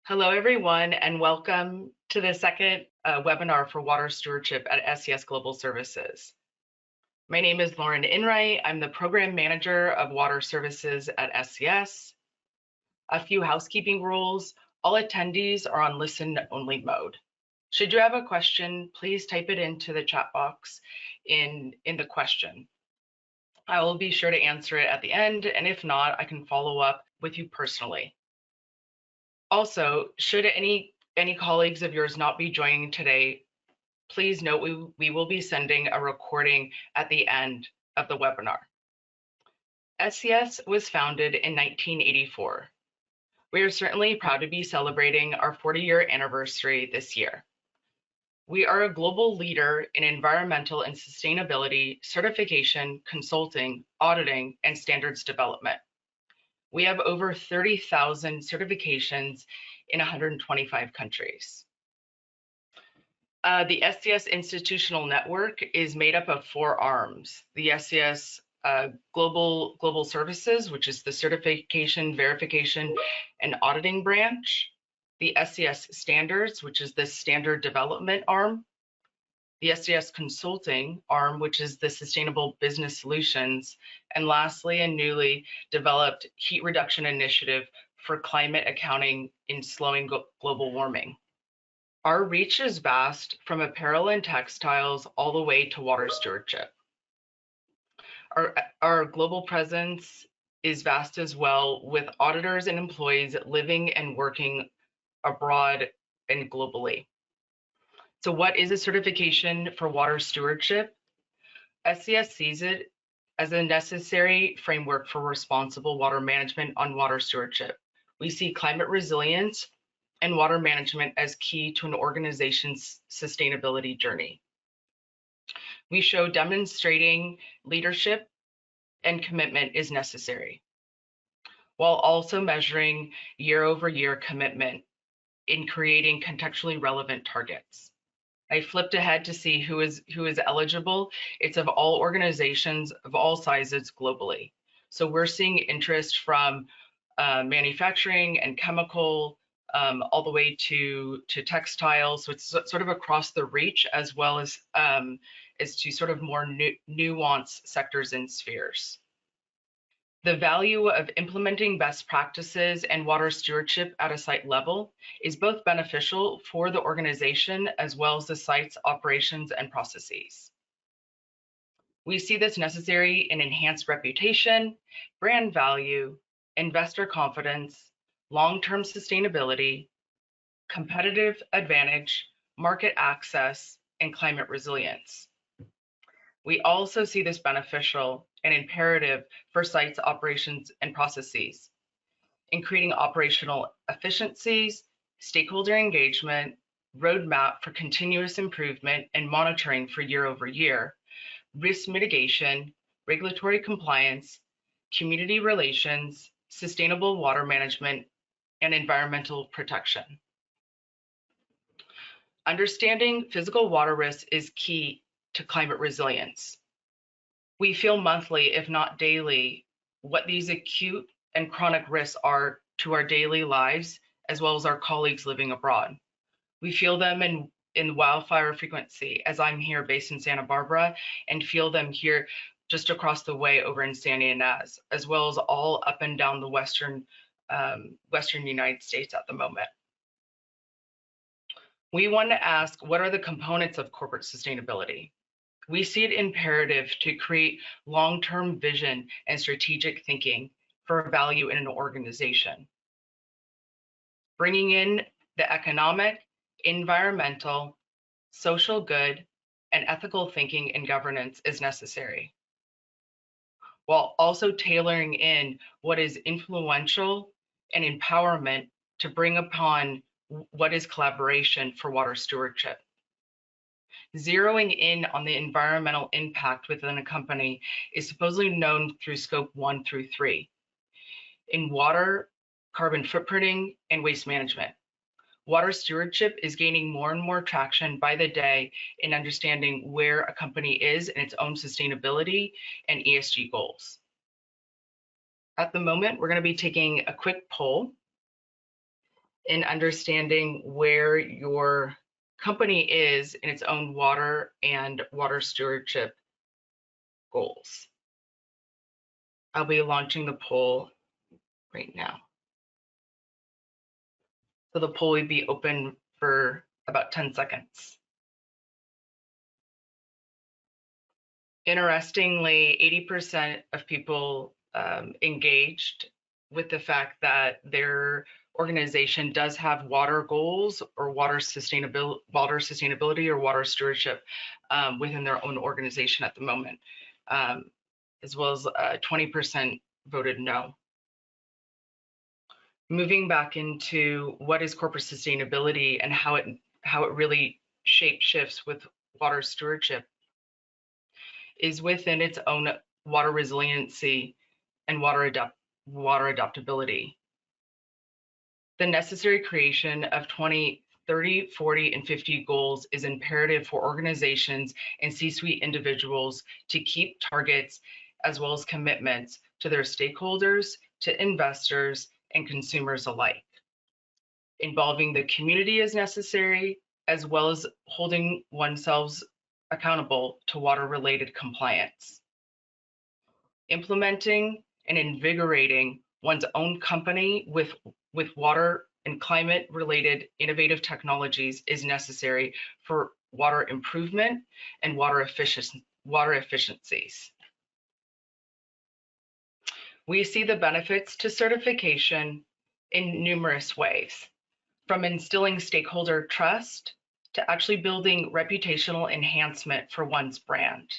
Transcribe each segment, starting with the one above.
Hello, everyone, and welcome to the second webinar for water stewardship at SES Global Services. My name is Lauren Enright. I'm the Program Manager of Water Services at SES. A few housekeeping rules. All attendees are on listen-only mode. Should you have a question, please type it into the chat box in the question. I will be sure to answer it at the end, and if not, I can follow up with you personally. Also, should any colleagues of yours not be joining today, please note we will be sending a recording at the end of the webinar. SES was founded in 1984. We are certainly proud to be celebrating our 40-year anniversary this year. We are a global leader in environmental and sustainability certification, consulting, auditing, and standards development. We have over 30,000 certifications in 125 countries. The SES institutional network is made up of 4 arms. The SES Global Services, which is the certification, verification, and auditing branch. The SES Standards, which is the standard development arm. The SES Consulting arm, which is the Sustainable Business Solutions, and lastly, a newly developed heat reduction initiative for climate accounting in slowing global warming. Our reach is vast, from apparel and textiles all the way to water stewardship. Our global presence is vast as well, with auditors and employees living and working abroad and globally. So what is a certification for water stewardship? SES sees it as a necessary framework for responsible water management on water stewardship. We see climate resilience and water management as key to an organization's sustainability journey. We show demonstrating leadership and commitment is necessary, while also measuring year-over-year commitment in creating contextually relevant targets. I flipped ahead to see who is eligible. It's of all organizations of all sizes globally. So we're seeing interest from manufacturing and chemical, all the way to textiles. So it's sort of across the reach, as well as to sort of more nuanced sectors and spheres. The value of implementing best practices and water stewardship at a site level is both beneficial for the organization as well as the site's operations and processes. We see this necessary in enhanced reputation, brand value, investor confidence, long-term sustainability, competitive advantage, market access, and climate resilience. We also see this beneficial and imperative for sites' operations and processes in creating operational efficiencies, stakeholder engagement, roadmap for continuous improvement and monitoring for year over year, risk mitigation, regulatory compliance, community relations, sustainable water management, and environmental protection. Understanding physical water risks is key to climate resilience. We feel monthly, if not daily, what these acute and chronic risks are to our daily lives, as well as our colleagues living abroad. We feel them in wildfire frequency, as I'm here based in Santa Barbara, and feel them here just across the way over in San Ynez, as well as all up and down the Western United States at the moment. We want to ask, what are the components of corporate sustainability? We see it imperative to create long-term vision and strategic thinking for value in an organization. Bringing in the economic, environmental, social good, and ethical thinking and governance is necessary, while also tailoring in what is influential and empowerment to bring upon what is collaboration for water stewardship. Zeroing in on the environmental impact within a company is supposedly known through scope 1 through 3. In water, carbon footprinting, and waste management. Water stewardship is gaining more and more traction by the day in understanding where a company is in its own sustainability and ESG goals. At the moment, we're going to be taking a quick poll. in understanding where your company is in its own water and water stewardship goals. I'll be launching the poll right now. So the poll will be open for about 10 seconds. Interestingly, 80% of people engaged with the fact that their organization does have water goals or water sustainability or water stewardship within their own organization at the moment, as well as 20% voted no. Moving back into what is corporate sustainability and how it really shifts with water stewardship is within its own water resiliency and water adaptability. The necessary creation of 20, 30, 40, and 50 goals is imperative for organizations and C-suite individuals to keep targets as well as commitments to their stakeholders, to investors, and consumers alike. Involving the community is necessary, as well as holding oneself accountable to water-related compliance. Implementing and invigorating one's own company with water and climate-related innovative technologies is necessary for water improvement and water efficiencies. We see the benefits to certification in numerous ways, from instilling stakeholder trust to actually building reputational enhancement for one's brand.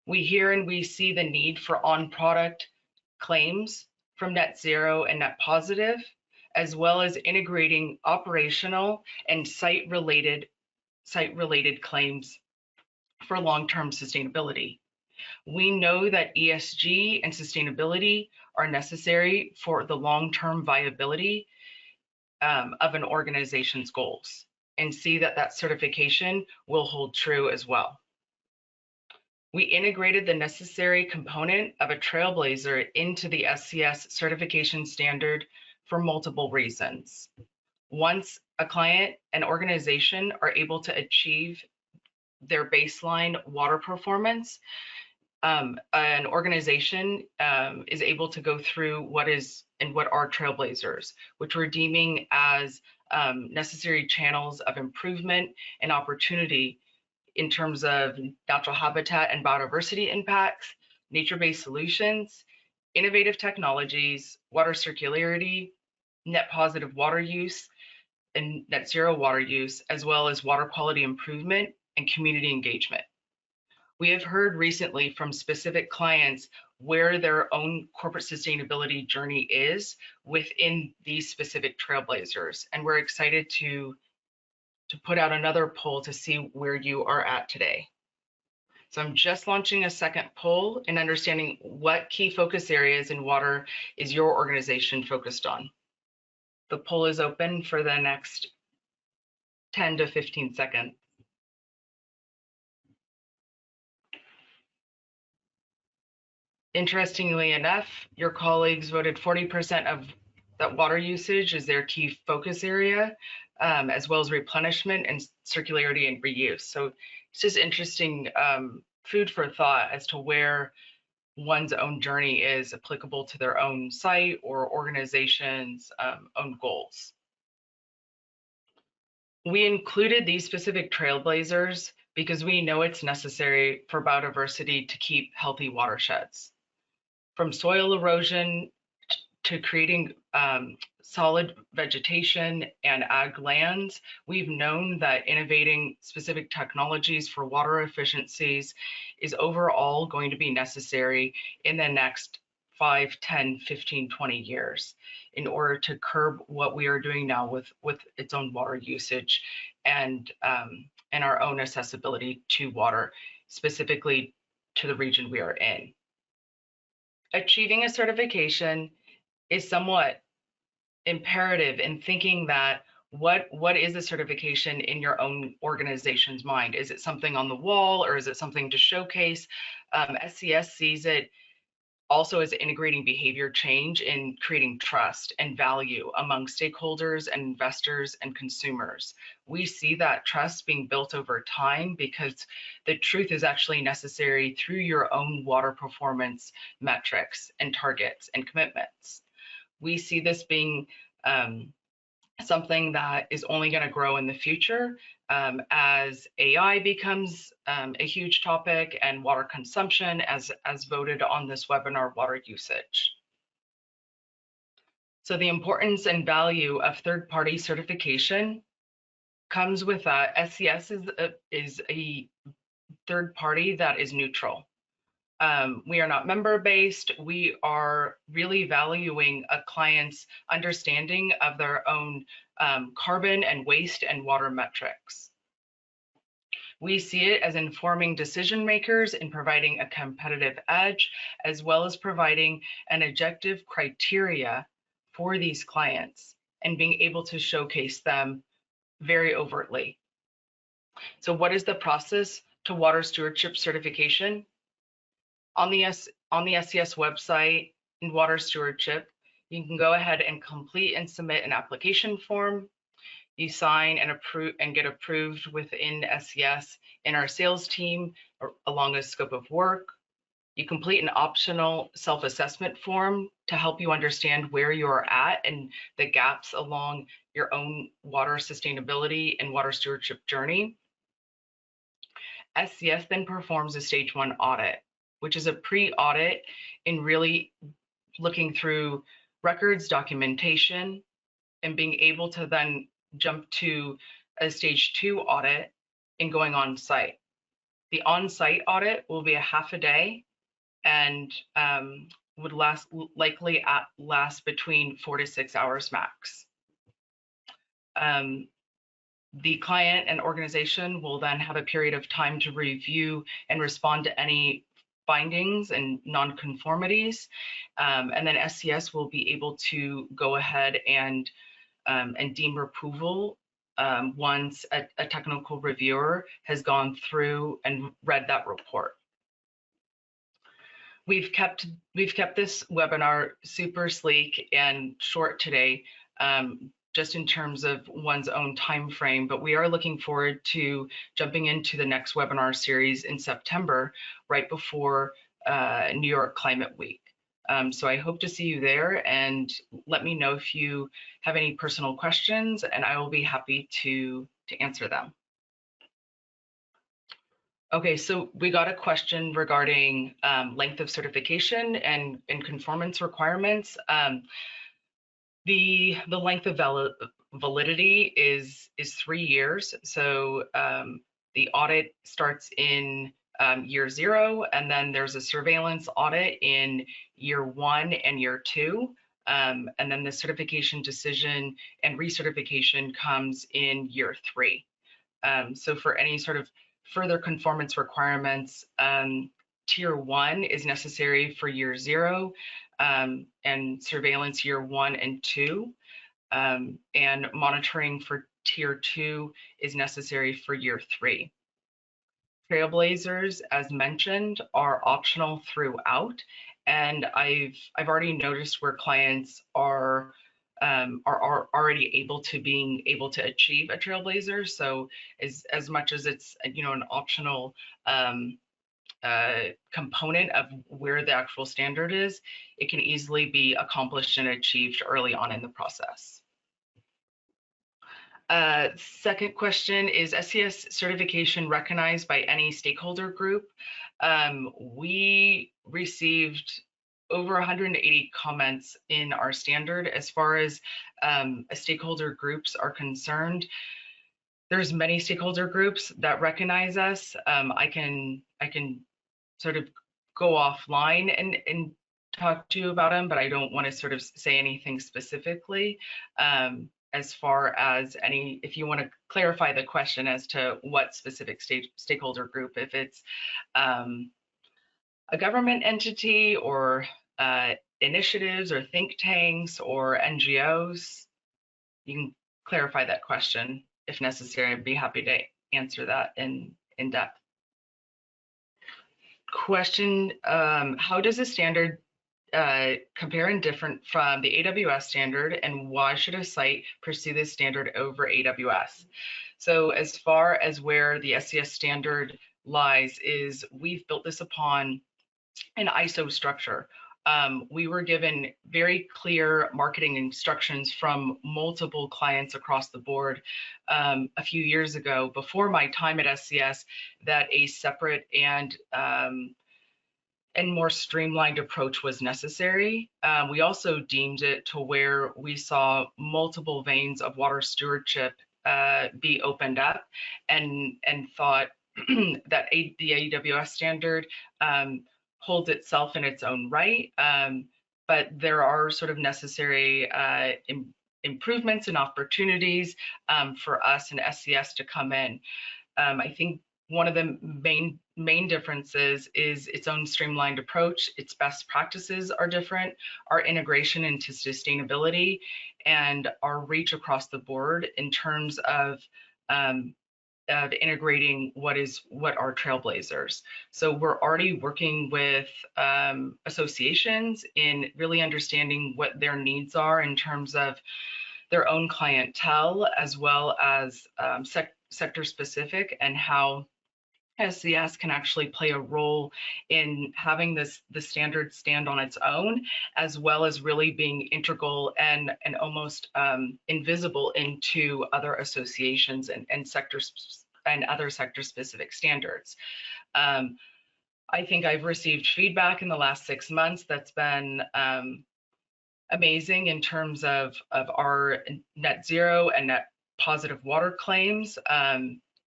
We hear and we see the need for on-product claims from net zero and net positive, as well as integrating operational and site-related claims for long-term sustainability. We know that ESG and sustainability are necessary for the long-term viability of an organization's goals, and see that certification will hold true as well. We integrated the necessary component of a trailblazer into the SCS certification standard for multiple reasons. Once a client and organization are able to achieve their baseline water performance, an organization is able to go through what are trailblazers, which we're deeming as necessary channels of improvement and opportunity in terms of natural habitat and biodiversity impacts, nature-based solutions, innovative technologies, water circularity, net positive water use, and net zero water use, as well as water quality improvement and community engagement. We have heard recently from specific clients where their own corporate sustainability journey is within these specific trailblazers, and we're excited to put out another poll to see where you are at today. So I'm just launching a second poll and understanding what key focus areas in water is your organization focused on. The poll is open for the next 10 to 15 seconds. Interestingly enough, your colleagues voted 40% of that water usage is their key focus area, as well as replenishment and circularity and reuse. So it's just interesting food for thought as to where one's own journey is applicable to their own site or organization's own goals. We included these specific trailblazers because we know it's necessary for biodiversity to keep healthy watersheds. From soil erosion to creating solid vegetation and ag lands, we've known that innovating specific technologies for water efficiencies is overall going to be necessary in the next 5, 10, 15, 20 years in order to curb what we are doing now with its own water usage and our own accessibility to water, specifically to the region we are in. Achieving a certification is somewhat imperative in thinking that what is a certification in your own organization's mind? Is it something on the wall or is it something to showcase? SCS sees it also is integrating behavior change in creating trust and value among stakeholders and investors and consumers. We see that trust being built over time because the truth is actually necessary through your own water performance metrics and targets and commitments. We see this being something that is only going to grow in the future as AI becomes a huge topic, and water consumption as voted on this webinar, water usage. So the importance and value of third-party certification comes with that. SCS is a third party that is neutral. We are not member-based. We are really valuing a client's understanding of their own carbon and waste and water metrics. We see it as informing decision makers in providing a competitive edge, as well as providing an objective criteria for these clients and being able to showcase them very overtly. So what is the process to water stewardship certification? On the SCS website in water stewardship, you can go ahead and complete and submit an application form. You sign and approve and get approved within SCS in our sales team along a scope of work. You complete an optional self-assessment form to help you understand where you're at and the gaps along your own water sustainability and water stewardship journey. SCS then performs a stage 1 audit, which is a pre-audit in really looking through records, documentation, and being able to then jump to a stage 2 audit and going on site. The on-site audit will be a half a day and would likely last between 4 to 6 hours max. The client and organization will then have a period of time to review and respond to any findings and non-conformities, and then SCS will be able to go ahead and deem approval once a technical reviewer has gone through and read that report. We've kept this webinar super sleek and short today, just in terms of one's own time frame, but we are looking forward to jumping into the next webinar series in September, right before New York Climate Week. So I hope to see you there, and let me know if you have any personal questions, and I will be happy to answer them. Okay, so we got a question regarding length of certification and conformance requirements. The length of validity is 3 years. So the audit starts in year 0, and then there's a surveillance audit in year 1 and year 2. And then the certification decision and recertification comes in year 3. So for any sort of further conformance requirements, tier 1 is necessary for year 0, and surveillance year 1 and 2, and monitoring for tier 2 is necessary for year 3. Trailblazers, as mentioned, are optional throughout, and I've already noticed where clients are already able to achieve a trailblazer. So as much as it's an optional component of where the actual standard is, it can easily be accomplished and achieved early on in the process. Second question, is SCS certification recognized by any stakeholder group? We received over 180 comments in our standard as far as stakeholder groups are concerned. There's many stakeholder groups that recognize us. I can sort of go offline and talk to you about them, but I don't want to sort of say anything specifically. As far as if you want to clarify the question as to what specific stakeholder group, if it's a government entity or initiatives or think tanks or NGOs, you can clarify that question if necessary. I'd be happy to answer that in depth. Question, how does a standard compare and different from the AWS standard, and why should a site pursue this standard over AWS? So as far as where the SCS standard lies is we've built this upon an ISO structure. We were given very clear marketing instructions from multiple clients across the board a few years ago, before my time at SCS, that a separate and more streamlined approach was necessary. We also deemed it to where we saw multiple veins of water stewardship be opened up, and thought that the AWS standard holds itself in its own right, but there are sort of necessary improvements and opportunities for us and SCS to come in. I think one of the main differences is its own streamlined approach. Its best practices are different. Our integration into sustainability and our reach across the board in terms of integrating what are trailblazers. So we're already working with associations in really understanding what their needs are in terms of their own clientele, as well as sector specific, and how SCS can actually play a role in having the standard stand on its own, as well as really being integral and almost invisible into other associations and sectors and other sector specific standards. I think I've received feedback in the last 6 months that's been amazing in terms of our net zero and net positive water claims.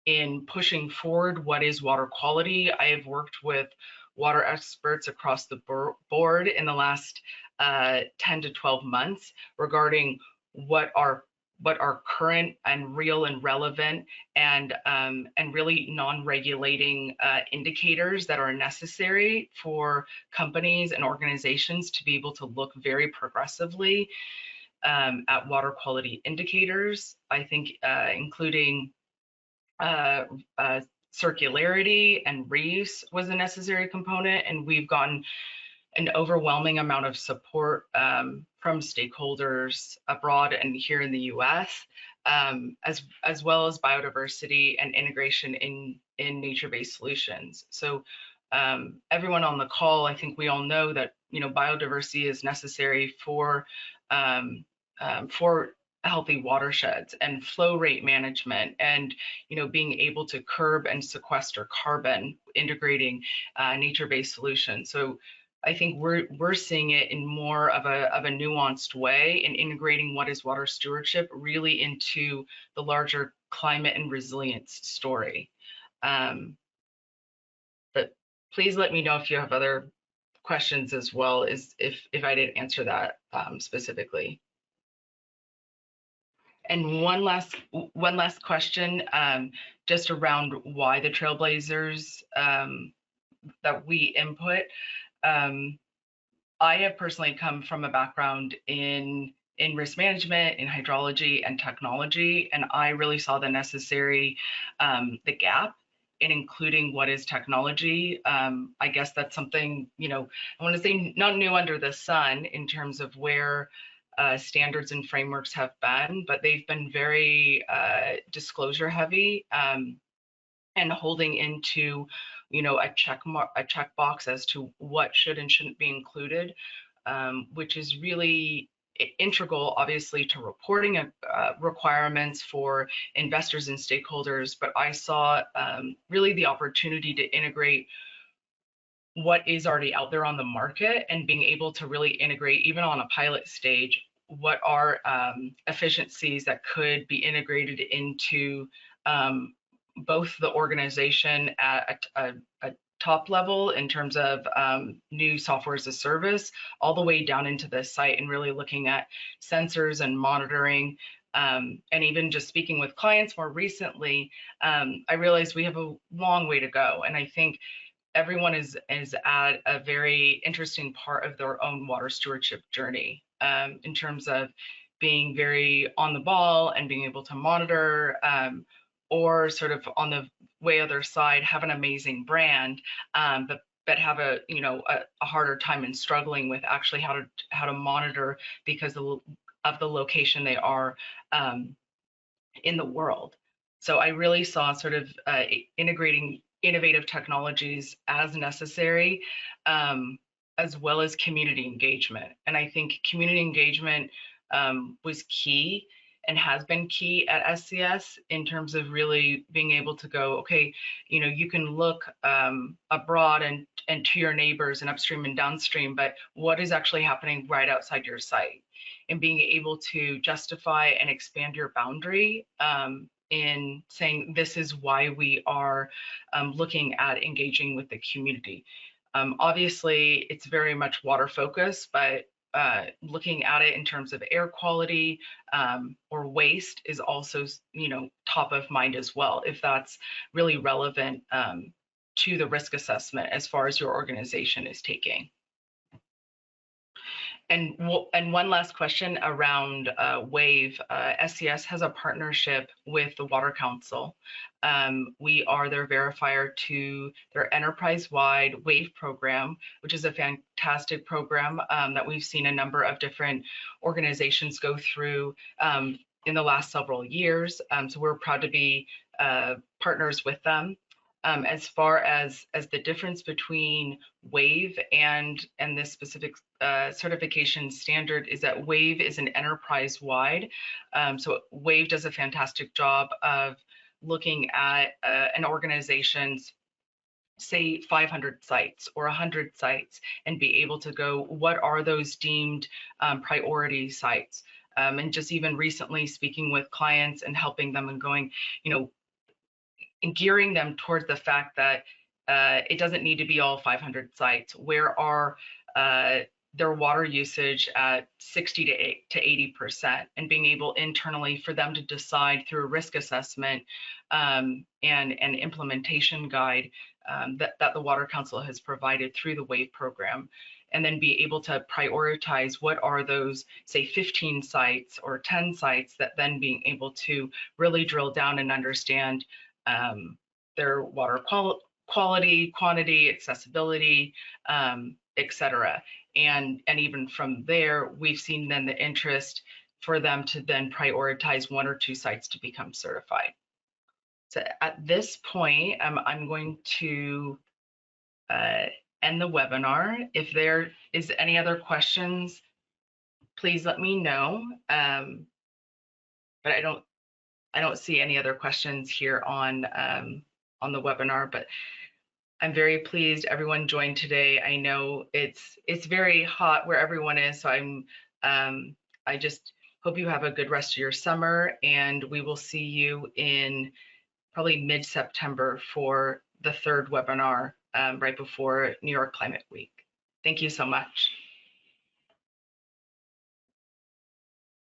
In pushing forward what is water quality, I have worked with water experts across the board in the last 10 to 12 months regarding what are current and real and relevant and really non-regulating indicators that are necessary for companies and organizations to be able to look very progressively at water quality indicators. I think including circularity and reuse was a necessary component, and we've gotten an overwhelming amount of support from stakeholders abroad and here in the US, as well as biodiversity and integration in nature-based solutions. So everyone on the call, I think we all know that biodiversity is necessary for healthy watersheds and flow rate management, and being able to curb and sequester carbon, integrating nature-based solutions. So I think we're seeing it in more of a nuanced way, in integrating what is water stewardship really into the larger climate and resilience story. But please let me know if you have other questions as well, as if I didn't answer that specifically. And one last question, just around why the trailblazers that we input. I have personally come from a background in risk management, in hydrology and technology, and I really saw the necessary, the gap in including what is technology. I guess that's something, I want to say not new under the sun in terms of where standards and frameworks have been, but they've been very disclosure heavy, and holding into a checkbox as to what should and shouldn't be included, which is really integral, obviously, to reporting requirements for investors and stakeholders. But I saw really the opportunity to integrate what is already out there on the market, and being able to really integrate, even on a pilot stage, what are efficiencies that could be integrated into both the organization at a top level in terms of new software as a service, all the way down into the site, and really looking at sensors and monitoring. And even just speaking with clients more recently, I realized we have a long way to go. And I think everyone is at a very interesting part of their own water stewardship journey, in terms of being very on the ball and being able to monitor, or sort of on the way other side, have an amazing brand, but but have a harder time and struggling with actually how to monitor because of the location they are in the world. So I really saw sort of integrating innovative technologies as necessary, as well as community engagement. And I think community engagement was key and has been key at SCS in terms of really being able to go, okay, you can look abroad and to your neighbors and upstream and downstream, but what is actually happening right outside your site? And being able to justify and expand your boundary in saying this is why we are looking at engaging with the community. Obviously, it's very much water focused, but looking at it in terms of air quality or waste is also, top of mind as well, if that's really relevant to the risk assessment as far as your organization is taking. And one last question around WAVE. SCS has a partnership with the Water Council. We are their verifier to their enterprise-wide WAVE program, which is a fantastic program that we've seen a number of different organizations go through in the last several years. So we're proud to be partners with them. As far as the difference between WAVE and this specific certification standard is that WAVE is an enterprise-wide. So WAVE does a fantastic job of looking at an organization's, say, 500 sites or 100 sites and be able to go, what are those deemed priority sites? And just even recently speaking with clients and helping them and going, and gearing them towards the fact that it doesn't need to be all 500 sites. Where are their water usage at 60 to 80%, and being able internally for them to decide through a risk assessment and an implementation guide that the Water Council has provided through the WAVE program, and then be able to prioritize what are those, say, 15 sites or 10 sites, that then being able to really drill down and understand their water quality, quantity, accessibility, etc. And even from there, we've seen then the interest for them to then prioritize 1 or 2 sites to become certified. So at this point, I'm going to end the webinar. If there is any other questions, please let me know. But I don't see any other questions here on the webinar, but I'm very pleased everyone joined today. I know it's very hot where everyone is, so I just hope you have a good rest of your summer, and we will see you in probably mid-September for the 3rd webinar right before New York Climate Week. Thank you so much.